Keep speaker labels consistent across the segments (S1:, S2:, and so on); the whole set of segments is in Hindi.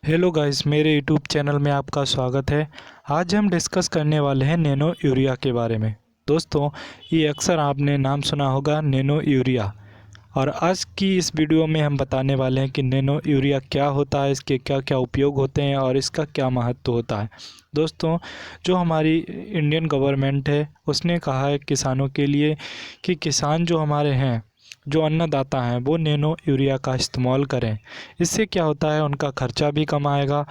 S1: हेलो गाइस, मेरे यूट्यूब चैनल में आपका स्वागत है। आज हम डिस्कस करने वाले हैं नैनो यूरिया के बारे में। दोस्तों, ये अक्सर आपने नाम सुना होगा नैनो यूरिया। और आज की इस वीडियो में हम बताने वाले हैं कि नैनो यूरिया क्या होता है, इसके क्या क्या उपयोग होते हैं और इसका क्या महत्व होता है। दोस्तों, जो हमारी इंडियन गवर्नमेंट है उसने कहा है किसानों के लिए कि किसान जो हमारे हैं, जो अन्नदाता हैं, वो नैनो यूरिया का इस्तेमाल करें। इससे क्या होता है, उनका खर्चा भी कम आएगा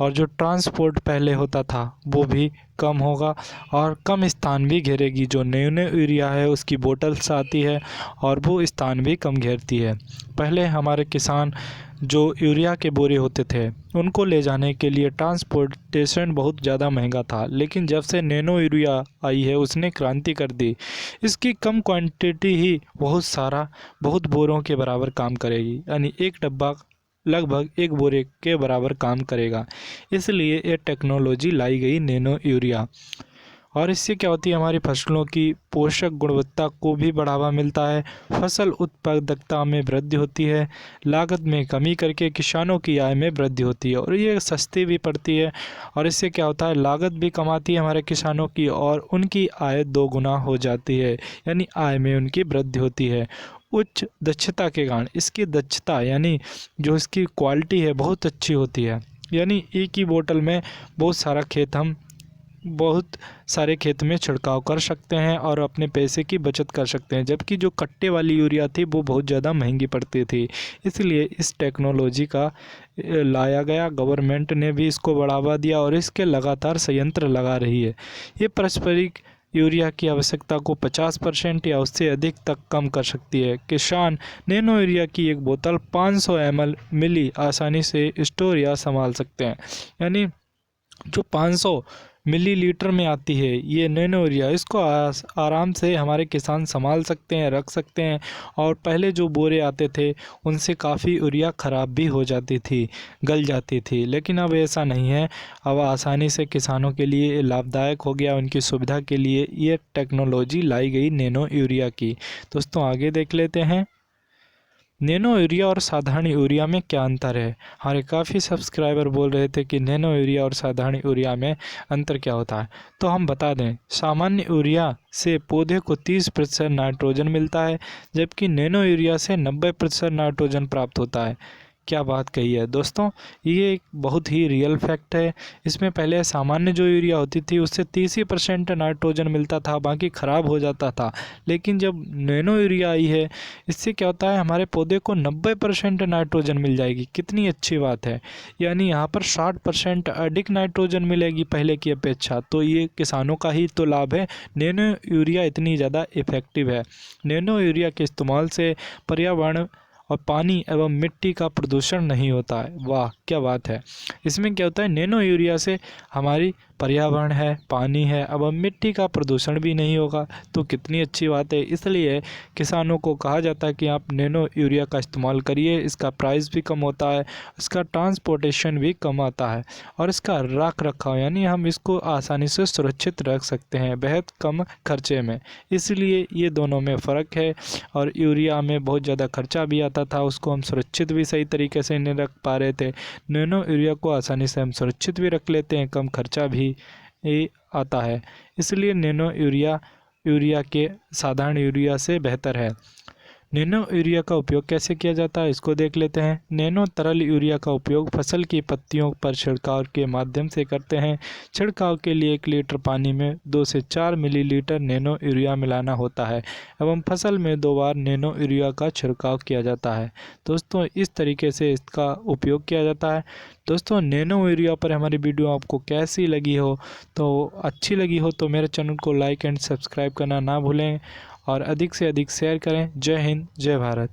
S1: और जो ट्रांसपोर्ट पहले होता था वो भी कम होगा और कम स्थान भी घेरेगी। जो नैनो यूरिया है उसकी बोतल्स आती है और वो स्थान भी कम घेरती है। पहले हमारे किसान जो यूरिया के बोरे होते थे उनको ले जाने के लिए ट्रांसपोर्टेशन बहुत ज़्यादा महंगा था, लेकिन जब से नैनो यूरिया आई है उसने क्रांति कर दी। इसकी कम क्वांटिटी ही बहुत बोरों के बराबर काम करेगी, यानी एक डब्बा लगभग एक बोरे के बराबर काम करेगा। इसलिए ये टेक्नोलॉजी लाई गई नैनो यूरिया। और इससे क्या होती है, हमारी फसलों की पोषक गुणवत्ता को भी बढ़ावा मिलता है, फसल उत्पादकता में वृद्धि होती है, लागत में कमी करके किसानों की आय में वृद्धि होती है और ये सस्ती भी पड़ती है। और इससे क्या होता है, लागत भी कम आती है हमारे किसानों की और उनकी आय दोगुना हो जाती है, यानी आय में उनकी वृद्धि होती है। उच्च दक्षता के कारण इसकी दक्षता यानी जो इसकी क्वालिटी है बहुत अच्छी होती है, यानी एक ही बोतल में बहुत सारे खेत में छिड़काव कर सकते हैं और अपने पैसे की बचत कर सकते हैं। जबकि जो कट्टे वाली यूरिया थी वो बहुत ज़्यादा महंगी पड़ती थी। इसलिए इस टेक्नोलॉजी का लाया गया, गवर्नमेंट ने भी इसको बढ़ावा दिया और इसके लगातार संयंत्र लगा रही है। ये पारस्परिक यूरिया की आवश्यकता को 50% या उससे अधिक तक कम कर सकती है। किसान नैनो यूरिया की एक बोतल 500 ml मिली आसानी से स्टोर या संभाल सकते हैं, यानी जो 500 मिलीलीटर में आती है ये नैनो यूरिया, इसको आराम से हमारे किसान संभाल सकते हैं, रख सकते हैं। और पहले जो बोरे आते थे उनसे काफ़ी यूरिया ख़राब भी हो जाती थी, गल जाती थी, लेकिन अब ऐसा नहीं है। अब आसानी से किसानों के लिए लाभदायक हो गया, उनकी सुविधा के लिए ये टेक्नोलॉजी लाई गई नैनो यूरिया की। दोस्तों, आगे देख लेते हैं नैनो यूरिया और साधारण यूरिया में क्या अंतर है। हमारे काफ़ी सब्सक्राइबर बोल रहे थे कि नैनो यूरिया और साधारण यूरिया में अंतर क्या होता है, तो हम बता दें। सामान्य यूरिया से पौधे को 30% नाइट्रोजन मिलता है, जबकि नैनो यूरिया से 90% नाइट्रोजन प्राप्त होता है। क्या बात कही है दोस्तों, ये एक बहुत ही रियल फैक्ट है। इसमें पहले सामान्य जो यूरिया होती थी उससे 30% नाइट्रोजन मिलता था, बाकी ख़राब हो जाता था। लेकिन जब नैनो यूरिया आई है इससे क्या होता है, हमारे पौधे को 90% नाइट्रोजन मिल जाएगी। कितनी अच्छी बात है, यानी यहाँ पर 60% अधिक नाइट्रोजन मिलेगी पहले की अपेक्षा। तो ये किसानों का ही तो लाभ है। नैनो यूरिया इतनी ज़्यादा इफ़ेक्टिव है। नैनो यूरिया के इस्तेमाल से पर्यावरण और पानी एवं मिट्टी का प्रदूषण नहीं होता है। वाह, क्या बात है। इसमें क्या होता है, नैनो यूरिया से हमारी पर्यावरण है, पानी है एवं मिट्टी का प्रदूषण भी नहीं होगा। तो कितनी अच्छी बात है। इसलिए किसानों को कहा जाता है कि आप नैनो यूरिया का इस्तेमाल करिए। इसका प्राइस भी कम होता है, इसका ट्रांसपोर्टेशन भी कम आता है और इसका रख रखाव यानी हम इसको आसानी से सुरक्षित रख सकते हैं बेहद कम खर्चे में। इसलिए ये दोनों में फ़र्क है। और यूरिया में बहुत ज़्यादा खर्चा भी आता था, उसको हम सुरक्षित भी सही तरीके से नहीं रख पा रहे थे। नैनो यूरिया को आसानी से हम सुरक्षित भी रख लेते हैं, कम खर्चा भी आता है। इसलिए नैनो यूरिया यूरिया के साधारण यूरिया से बेहतर है। नैनो यूरिया का उपयोग कैसे किया जाता है इसको देख लेते हैं। नैनो तरल यूरिया का उपयोग फसल की पत्तियों पर छिड़काव के माध्यम से करते हैं। छिड़काव के लिए 1 लीटर पानी में 2 से 4 मिलीलीटर नैनो यूरिया मिलाना होता है एवं फसल में 2 बार नैनो यूरिया का छिड़काव किया जाता है। दोस्तों, इस तरीके से इसका उपयोग किया जाता है। दोस्तों, नैनो यूरिया पर हमारी वीडियो आपको कैसी लगी हो, तो अच्छी लगी हो तो मेरे चैनल को लाइक एंड सब्सक्राइब करना ना भूलें और अधिक से अधिक शेयर करें। जय हिंद, जय भारत।